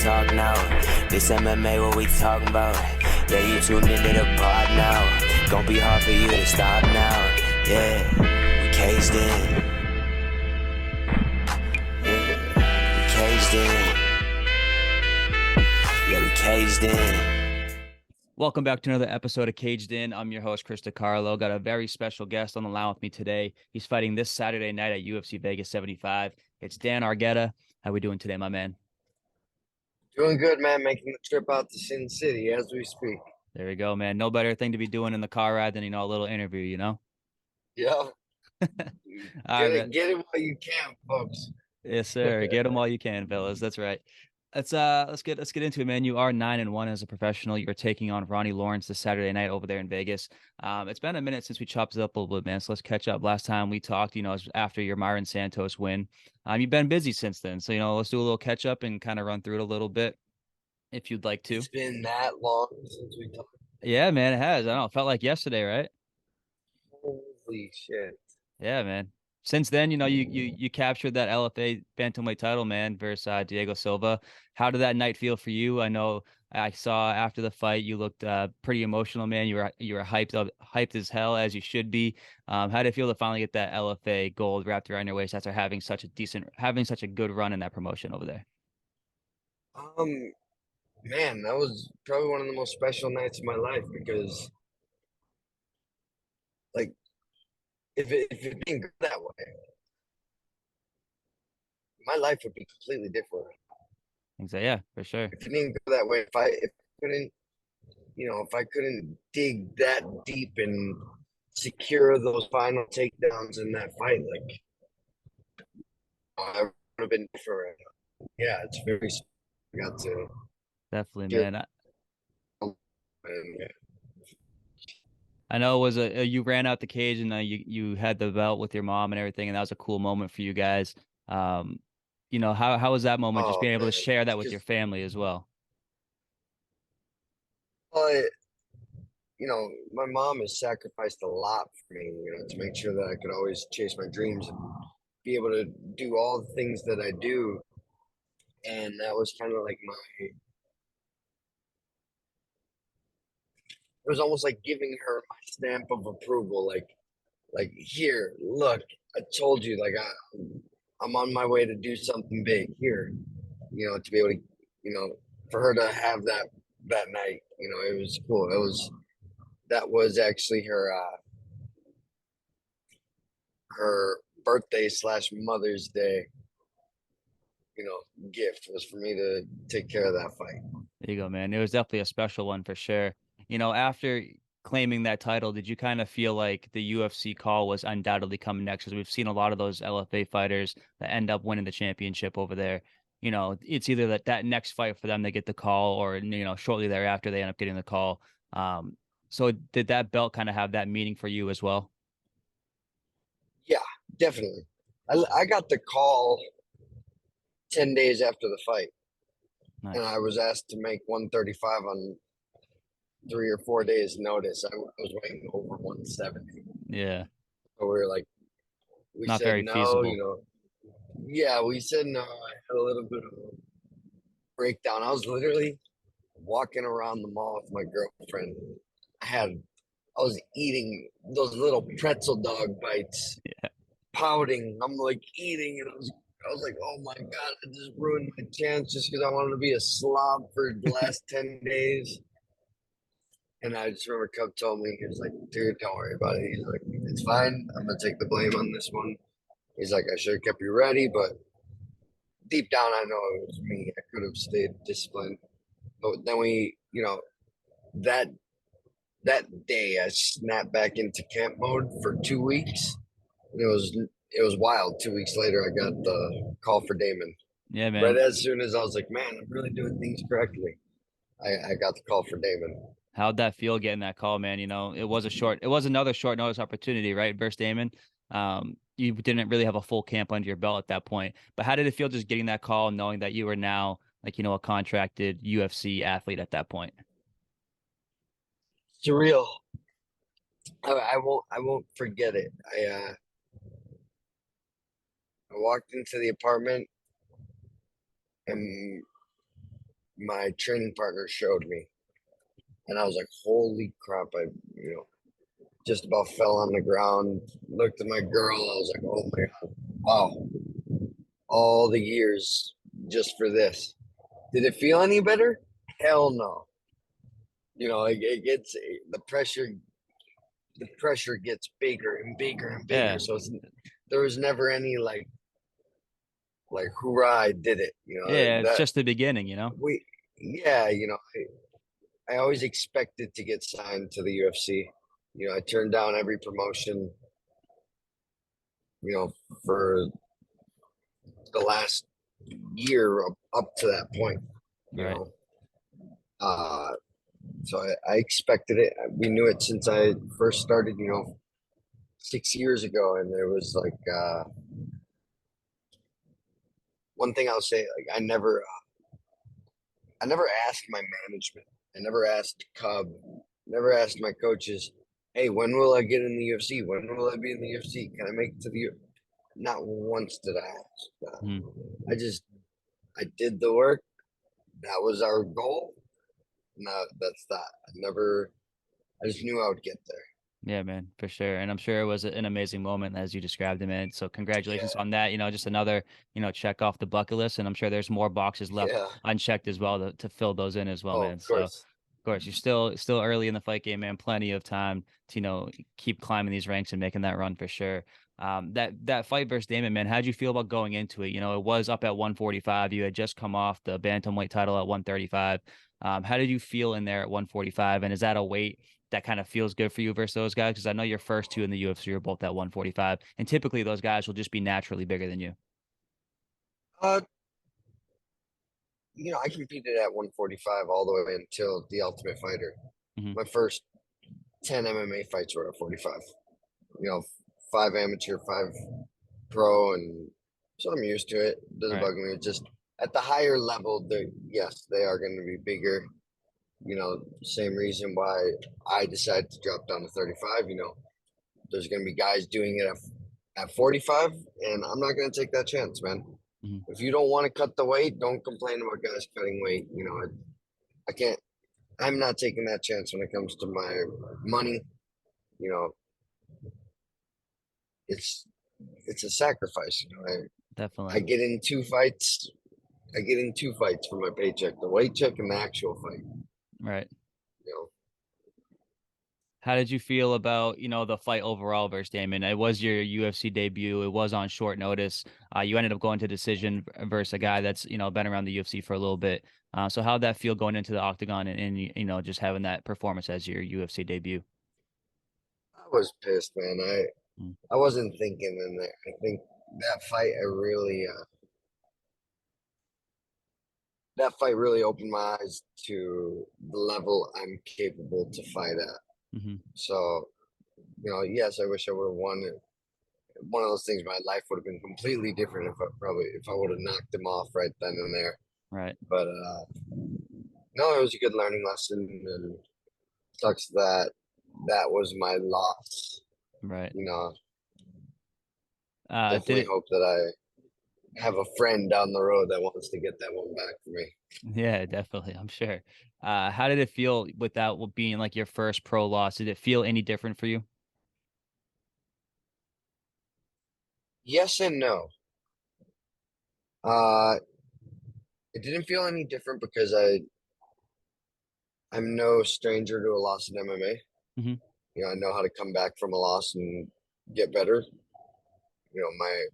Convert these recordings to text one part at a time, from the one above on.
talk now. This MMA, what we talking about? Yeah, you tuned into the pod now. Gonna be hard for you to stop now. Yeah, we caged in. Yeah, we caged in. Yeah, we caged in. Welcome back to another episode of Caged In. I'm your host, Chris DiCarlo. Got a very special guest on the line with me today. He's fighting this Saturday night at UFC Vegas 75. It's Dan Argueta. How we doing today, my man? Doing good, man. Making the trip out to Sin City as we speak. There we go, man. No better thing to be doing in the car ride than, a little interview. Yeah. All right. Get it while you can, folks. Yes, sir. Get them while you can, fellas. That's right. Let's get into it, man. You are 9-1 as a professional. You're taking on Ronnie Lawrence this Saturday night over there in Vegas. It's been a minute since we chopped it up a little bit, man. So let's catch up. Last time we talked, was after your Myron Santos win. You've been busy since then. So, let's do a little catch up and kind of run through it a little bit if you'd like to. It's been that long since we talked. Yeah, man, it has. I know. It felt like yesterday, right? Holy shit. Yeah, man. Since then, you captured that LFA bantamweight title, man, versus Diego Silva. How did that night feel for you? I know I saw after the fight you looked pretty emotional, man. You were hyped as hell, as you should be. How did it feel to finally get that LFA gold wrapped around your waist after having such a good run in that promotion over there? Man, that was probably one of the most special nights of my life because, like, if it didn't go that way, my life would be completely different. So, yeah, for sure. If it didn't go that way, if I couldn't, if I couldn't dig that deep and secure those final takedowns in that fight, like, I would have been different. Yeah, it's very. I got to Definitely, get, man. and I know it was you ran out the cage and you had the belt with your mom and everything, and that was a cool moment for you guys. How was that moment? Just oh being able to man, share that with your because family as well. but my mom has sacrificed a lot for me, to make sure that I could always chase my dreams and be able to do all the things that I do. And that was kind of like it was almost like giving her my stamp of approval. Like here, look, I told you, like I'm on my way to do something big here, to be able to, for her to have that night, it was cool. That was actually her birthday / Mother's Day, gift was for me to take care of that fight. There you go, man. It was definitely a special one for sure. After claiming that title, did you kind of feel like the UFC call was undoubtedly coming next? Because we've seen a lot of those LFA fighters that end up winning the championship over there. It's either that next fight for them they get the call, or shortly thereafter they end up getting the call. So did that belt kind of have that meaning for you as well? Yeah, definitely. I got the call 10 days after the fight, Nice. and I was asked to make 135 on 3 or 4 days notice. I was weighing over 170. Yeah, So we not said very no, feasible. yeah, we said no. I had a little bit of a breakdown. I was literally walking around the mall with my girlfriend. I was eating those little pretzel dog bites, Yeah. pouting. I'm like eating, and I was like, oh my God, I just ruined my chance just because I wanted to be a slob for the last 10 days. And I just remember Cub told me, he was like, dude, don't worry about it. He's like, it's fine. I'm going to take the blame on this one. He's like, I should have kept you ready, but deep down, I know it was me. I could have stayed disciplined. But then that day, I snapped back into camp mode for 2 weeks. And it was wild. 2 weeks later, I got the call for Damon. Yeah, man. Right as soon as I was like, man, I'm really doing things correctly, I got the call for Damon. How'd that feel getting that call, man? It was another short notice opportunity, right? Versus Damon. You didn't really have a full camp under your belt at that point, but how did it feel just getting that call, knowing that you were now a contracted UFC athlete at that point? Surreal. I won't forget it. I walked into the apartment and my training partner showed me, and I was like, "Holy crap!" I just about fell on the ground. Looked at my girl. I was like, "Oh my god, wow! All the years just for this." Did it feel any better? Hell no. It gets the pressure. The pressure gets bigger and bigger and bigger. Yeah. So there was never any like hoorah, I did it. Yeah. It's That just the beginning, you know? we yeah, I always expected to get signed to the UFC. I turned down every promotion, you know, for the last year up to that point, you Right. know. Uh, so I expected it. We knew it since I first started, 6 years ago. And there was like one thing I'll say, like I never asked my management. I never asked Cub, never asked my coaches, hey, when will I get in the UFC? When will I be in the UFC? Can I make it to the UFC? Not once did I ask that. Mhm. I did the work. That was our goal. No, that's that. I just knew I would get there. Yeah, man, for sure. And I'm sure it was an amazing moment as you described it, man. So congratulations on that. Just another, check off the bucket list. And I'm sure there's more boxes left Yeah. unchecked as well to fill those in as well, Oh, man. of So course. of course, you're still early in the fight game, man. Plenty of time to, keep climbing these ranks and making that run for sure. That fight versus Damon, man, how'd you feel about going into it? It was up at 145. You had just come off the bantamweight title at 135. How did you feel in there at 145? And is that a weight that kind of feels good for you versus those guys? Because I know your first two in the UFC are both at 145, and typically those guys will just be naturally bigger than you. Uh, I competed at 145 all the way until the Ultimate Fighter. Hmm. My first 10 MMA fights were at 45. You know, 5 amateur, 5 pro, and so I'm used to it. It doesn't Right. bug me. It's just at the higher level, yes, they are going to be bigger. Same reason why I decided to drop down to 35. There's going to be guys doing it at 45, and I'm not going to take that chance, man. Hmm. If you don't want to cut the weight, don't complain about guys cutting weight. I can't. I'm not taking that chance when it comes to my money. You know, it's it's a sacrifice. I Definitely. get in 2 fights. I get in 2 fights for my paycheck: the weight check and the actual fight. Right. You know, How did you feel about, the fight overall versus Damon? It was your UFC debut. It was on short notice. You ended up going to decision versus a guy that's, been around the UFC for a little bit. So how'd that feel going into the octagon and just having that performance as your UFC debut? I was pissed, man. Mm. I wasn't thinking in there. I think that fight really opened my eyes to the level I'm capable to fight at. Hmm. So, yes, I wish I would have won it. One of those things, my life would have been completely different if I would have knocked him off right then and there. Right. But no, it was a good learning lesson, and sucks that that was my loss. Right. You know, Did definitely it? hope that I have a friend down the road that wants to get that one back for me. Yeah, definitely. I'm sure. How did it feel without being like your first pro loss? Did it feel any different for you? Yes and no. Uh, it didn't feel any different because I'm no stranger to a loss in MMA. Hmm. I know how to come back from a loss and get better. My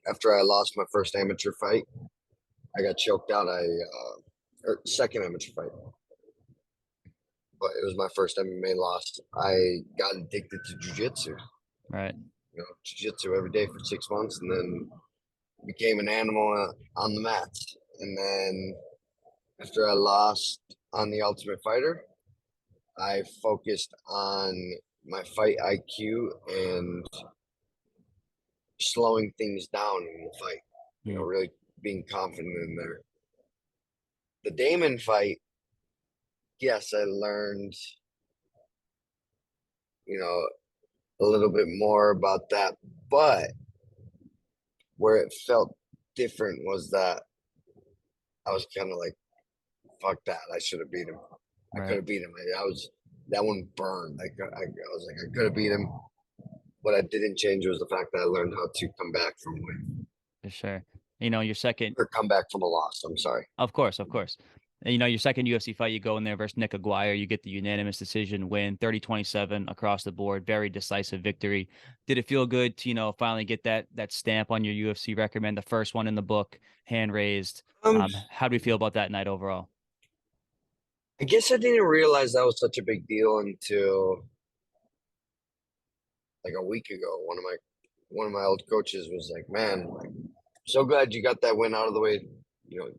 after I lost my first amateur fight, I got choked out. Or second amateur fight, but it was my first MMA loss. I got addicted to jujitsu. Right. Jujitsu every day for 6 months, and then became an animal on the mats. And then after I lost on the Ultimate Fighter, I focused on my fight IQ and slowing things down in the fight. Mm. Really being confident in there. The Damon fight, yes, I learned, you know, a little bit more about that, but where it felt different was that I was kind of like fuck that. I should have beat him. I Right. could have beat him. That one burned. I was like, I could have beat him. What I didn't change was the fact that I learned how to come back from a win For sure. Your second, or come back from a loss. I'm sorry. of course, of course. And, your second UFC fight, you go in there versus Nick Aguirre, you get the unanimous decision win, 30-27 across the board, very decisive victory. Did it feel good to, finally get that stamp on your UFC record, man? The first one in the book, hand raised. Um, How do we feel about that night overall? I guess I didn't realize that was such a big deal until like a week ago. One of my old coaches was like, "Man, like, so glad you got that win out of the way. You know,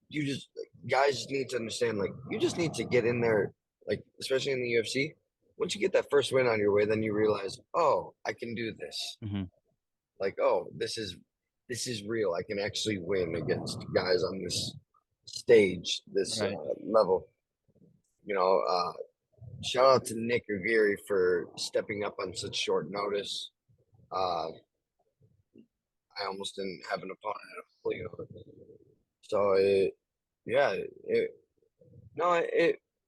you just guys need to understand, like, you just need to get in there, like, especially in the UFC. Once you get that first win on your way, then you realize, oh, I can do this. Hmm. Like, oh, this is real. I can actually win against guys on this stage, this Right. level. You know, shout out to Nick Aguirre for stepping up on such short notice. Uh, I almost didn't have an opponent at all, you know. So yeah,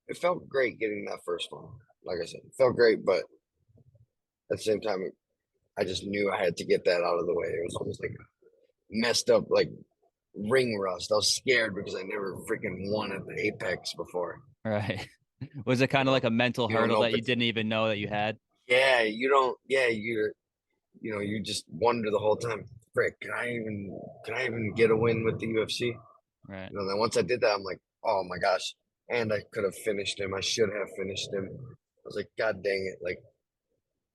it felt great getting that first one. Like I said, it felt great, but at the same time, I just knew I had to get that out of the way. It was almost like messed up, like ring rust. I was scared because I never freaking won at the Apex before. Right. Was it You kind of know, like a mental you don't hurdle know that if you it's didn't even know that you had? yeah, you don't yeah, you know, you just wonder the whole time, frick, can I even get a win with the UFC? Right. You know, then once I did that, I'm like, oh my gosh. And I could have finished him. I should have finished him. I was like, God dang it. Like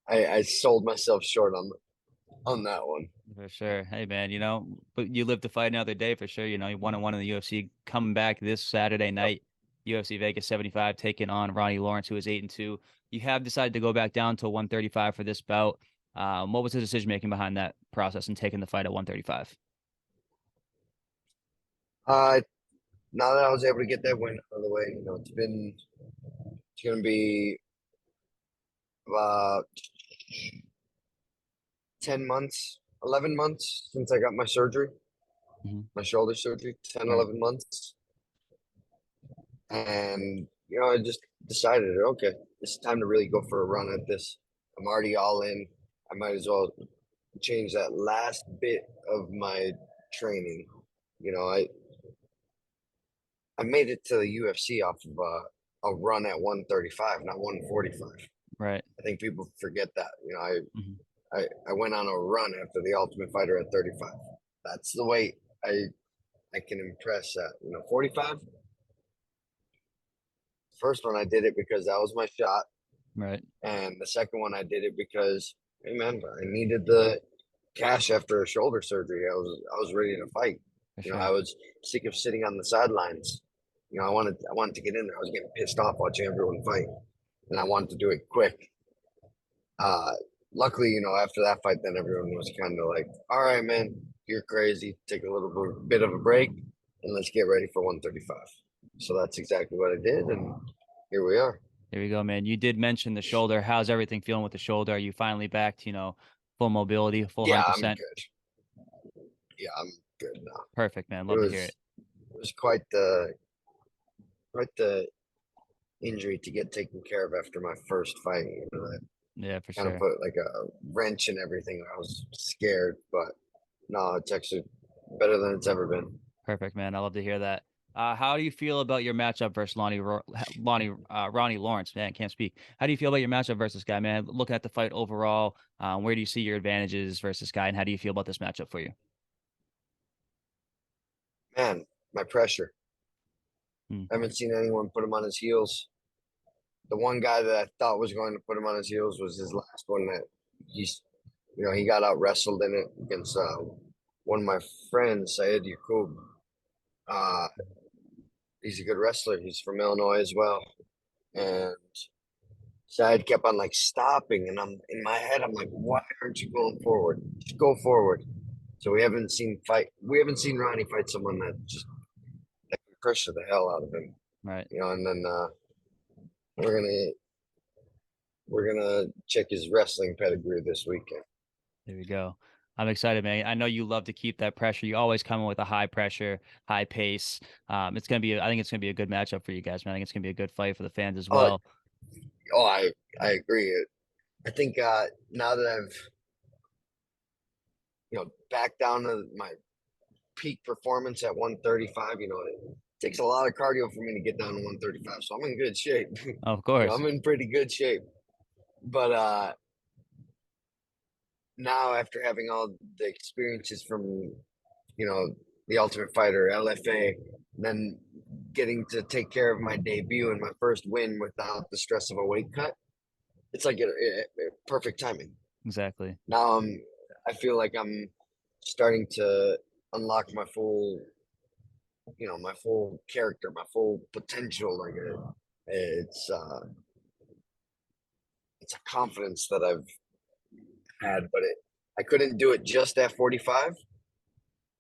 I sold myself short on that one. For sure. Hey man, but you live to fight another day for sure. You 1-1 in the UFC, coming back this Saturday Yep. night, UFC Vegas 75, taking on Ronnie Lawrence, who is 8-2. You have decided to go back down to 135 for this bout. What was the decision making behind that process and taking the fight at 135? Uh Now that I was able to get that win out of the way, you know, it's gonna be about 10 months, 11 months since I got my surgery, Hmm. my shoulder surgery, 10, Right. 11 months. And, you know, I just decided, okay, it's time to really go for a run at this. I'm already all in. I might as well change that last bit of my training. You know, I made it to the UFC off of a run at 135, not 145. Right. I think people forget that. You know, Hmm. I went on a run after the Ultimate Fighter at 35. That's the weight I can impress at. You know, 45. First one I did it because that was my shot, Right. and the second one I did it because, hey man, I needed the cash after a shoulder surgery. I was ready to fight. For You know, sure. I was sick of sitting on the sidelines. You know, I wanted to get in there. I was getting pissed off watching everyone fight, and I wanted to do it quick. Uh, Luckily, you know, after that fight, then everyone was kind of like, "All right, man, you're crazy. Take a little bit of a break, and let's get ready for 135." So that's exactly what I did, and here we are. Here we go, man. You did mention the shoulder. How's everything feeling with the shoulder? Are you finally back to, full mobility, full Yeah, I'm 100%? good. Yeah, I'm good now. Perfect, man. It Love to hear it. was quite the injury to get taken care of after my first fight. You know, that Yeah, for kind of sure. put like a wrench in everything. I was scared, but no, it's actually better than it's ever been. Perfect, man. I love to hear that. How do you feel about your matchup versus Ronnie Lawrence? Man, can't speak. How do you feel about your matchup versus this guy, man? Looking at the fight overall, where do you see your advantages versus this guy, and how do you feel about this matchup for you? Man, my pressure. Hmm. I haven't seen anyone put him on his heels. The one guy that I thought was going to put him on his heels was his last one that he's, you know, he got out wrestled in it against one of my friends, Sayed Yakub. Uh, he's a good wrestler. He's from Illinois as well. And Sayed kept on like stopping, and I'm in my head. I'm like, why aren't you going forward? Just go forward. So we haven't seen Ronnie fight someone that can pressure the hell out of him, Right. you know. And then we're gonna we're gonna check his wrestling pedigree this weekend. There we go. I'm excited, man. I know you love to keep that pressure. You always come in with a high pressure, high pace. It's gonna be. I think it's gonna be a good matchup for you guys, man. I think it's gonna be a good fight for the fans as Oh, well. oh, I agree. I think now that I've back down to my peak performance at 135, it takes a lot of cardio for me to get down to 135. So I'm in good shape. Of course. I'm in pretty good shape. But now after having all the experiences from the Ultimate Fighter, LFA, then getting to take care of my debut and my first win without the stress of a weight cut, it's like perfect timing. Exactly. Now I feel like I'm starting to unlock my full, my full character, my full potential. Like it's a confidence that I've had, but I couldn't do it just at 45,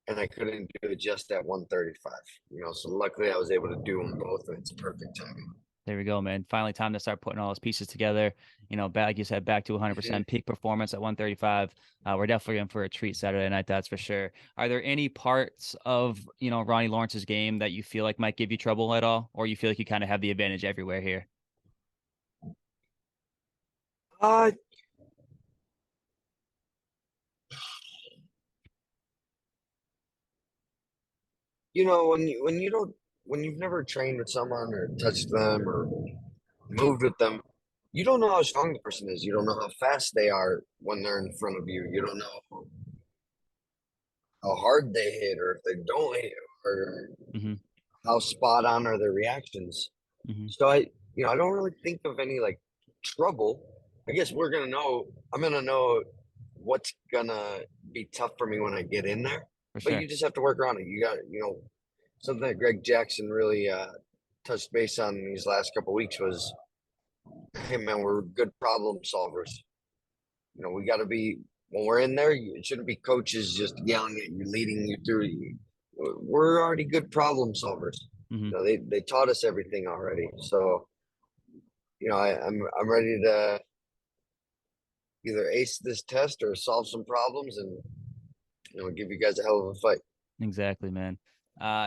and I couldn't do it just at 135. So luckily I was able to do them both, and it's perfect timing. There we go, man. Finally, time to start putting all those pieces together. Back, like you said, back to 100% peak performance at 135. We're definitely in for a treat Saturday night, that's for sure. Are there any parts of, Ronnie Lawrence's game that you feel like might give you trouble at all, or you feel like you kind of have the advantage everywhere here? Uh, when you've never trained with someone or touched them or moved with them, you don't know how strong the person is. You don't know how fast they are when they're in front of you. You don't know how hard they hit or if they don't hit or Hmm. how spot on are their reactions. Hmm. So I don't really think of any like trouble. I guess I'm gonna know what's gonna be tough for me when I get in there. For But sure. you just have to work around it. You got, something that Greg Jackson really touched base on these last couple of weeks was, hey man, we're good problem solvers. We got to be when we're in there. It shouldn't be coaches just yelling at you, leading you through. We're already good problem solvers. Hmm. They taught us everything already. So I'm ready to either ace this test or solve some problems and give you guys a hell of a fight. Exactly, man.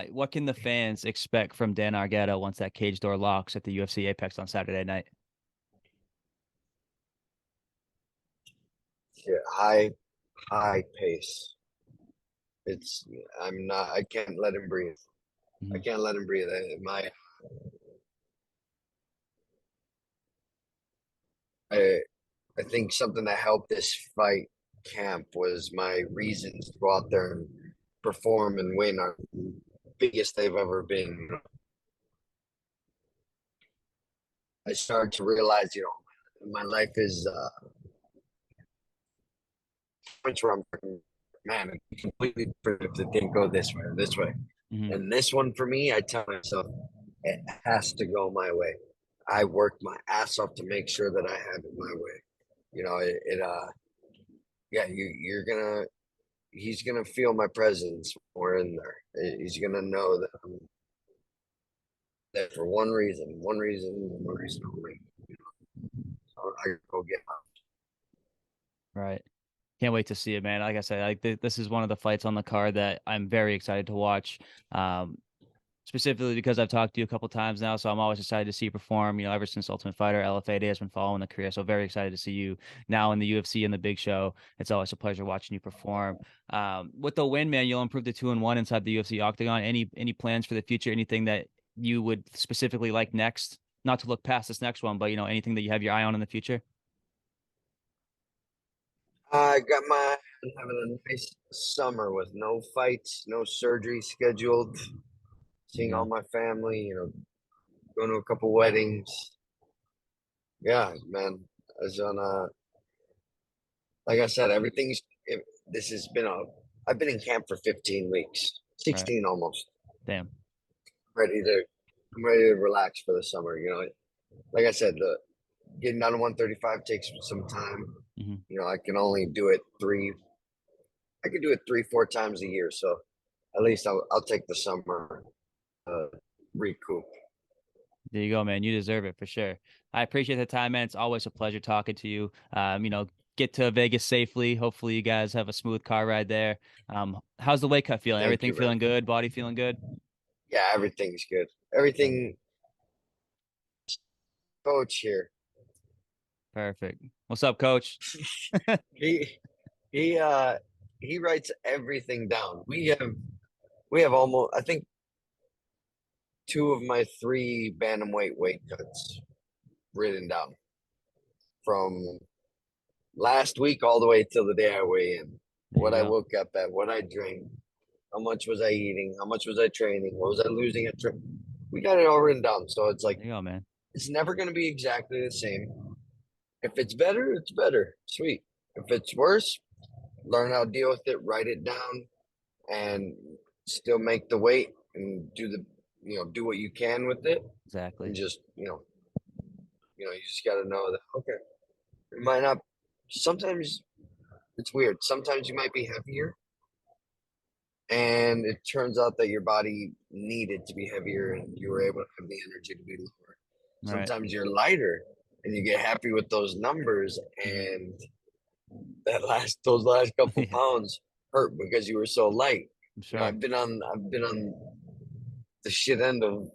What can the fans expect from Dan Argueta once that cage door locks at the UFC Apex on Saturday night? Yeah, high pace. It's I'm not. I can't let him breathe. I Hmm. can't let him breathe. I I think something that helped this fight camp was my reasons to go out there and perform and win are biggest they've ever been. I started to realize, my life is points where I'm thinking, man, it'd be completely different if it didn't go this way or this way. Hmm. And this one for me, I tell myself, it has to go my way. I worked my ass off to make sure that I have it my way. Yeah, he's gonna feel my presence when we're in there. He's gonna know that I'm there for one reason only. I go get my Right. Can't wait to see it, man. Like I said, this is one of the fights on the card that I'm very excited to watch. Specifically because I've talked to you a couple times now, so I'm always excited to see you perform. Ever since Ultimate Fighter, LFA Day has been following the career, so very excited to see you now in the UFC and the big show. It's always a pleasure watching you perform. With the win, man, you'll improve to 2-1 inside the UFC octagon. Any plans for the future? Anything that you would specifically like next? Not to look past this next one, but anything that you have your eye on in the future? I got my having a nice summer with no fights, no surgery scheduled, There you seeing all go. my family, going to a couple weddings. Yeah, man. As on like I said, this has been I've been in camp for 15 weeks, Right. 16 almost. Damn. Ready to I'm ready to relax for the summer. Like I said, the getting down to 135 takes some time. Hmm. I can only do it I could do it 3, 4 times a year. So at least I'll take the summer recoup. There you go, man. You deserve it for sure. I appreciate the time, man. It's always a pleasure talking to you. get to Vegas safely. Hopefully you guys have a smooth car ride there. How's the weight cut feeling? Thank Everything you, feeling man. good? Body feeling good? Yeah, everything's good. Everything, coach here. Perfect. What's up, coach? He he uh he writes everything down. We have almost, I think, two of my three bantamweight weight cuts written down from last week all the way till the day I weigh in. There What you I go. woke up at, what I drank, how much was I eating, how much was I training, what was I losing at we got it all written down. So it's like There you go, man. it's never gonna be exactly the same. If it's better, it's better. Sweet. If it's worse, learn how to deal with it, write it down, and still make the weight and do what you can with it, Exactly. and just you just got to know that okay, it might not. Sometimes it's weird. Sometimes you might be heavier, and it turns out that your body needed to be heavier, and you were able to have the energy to be lower. All right. Sometimes you're lighter, and you get happy with those numbers, and those last couple Yeah, pounds hurt because you were so light. I'm sure. I've been on the shit end of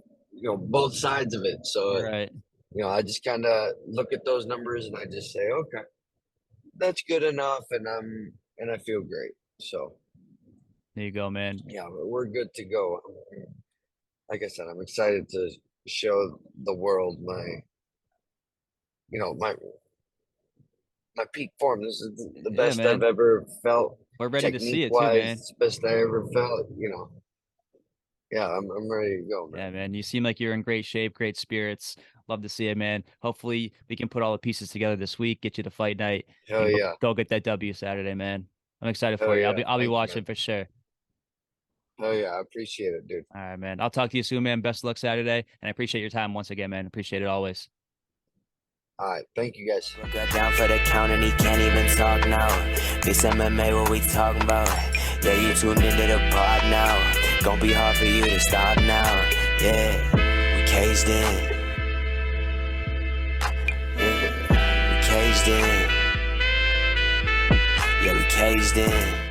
both sides of it. So Right. I just kind of look at those numbers and I just say, okay, that's good enough, and I feel great. So There you go, man. yeah, we're good to go. Like I said, I'm excited to show the world my my peak form. This is the Yeah, best I've man. ever felt. We're ready to see Technique it too, wise, man. it's the best I ever felt. Yeah, I'm ready to go, man. Yeah, man. You seem like you're in great shape, great spirits. Love to see it, man. Hopefully we can put all the pieces together this week, get you to fight night, Hell and yeah. go get that W Saturday, man. I'm excited Hell for you. yeah. I'll be Thank you, watching man. for sure. Hell yeah. I appreciate it, dude. All right, man. I'll talk to you soon, man. Best of luck Saturday, and I appreciate your time once again, man. Appreciate it always. All right. Thank you, guys. Got down for the count and he can't even talk now. This MMA, what we talking about? Yeah, you tuned into the pod now. Gonna be hard for you to stop now. Yeah, we caged in. Yeah, we caged in. Yeah, we caged in.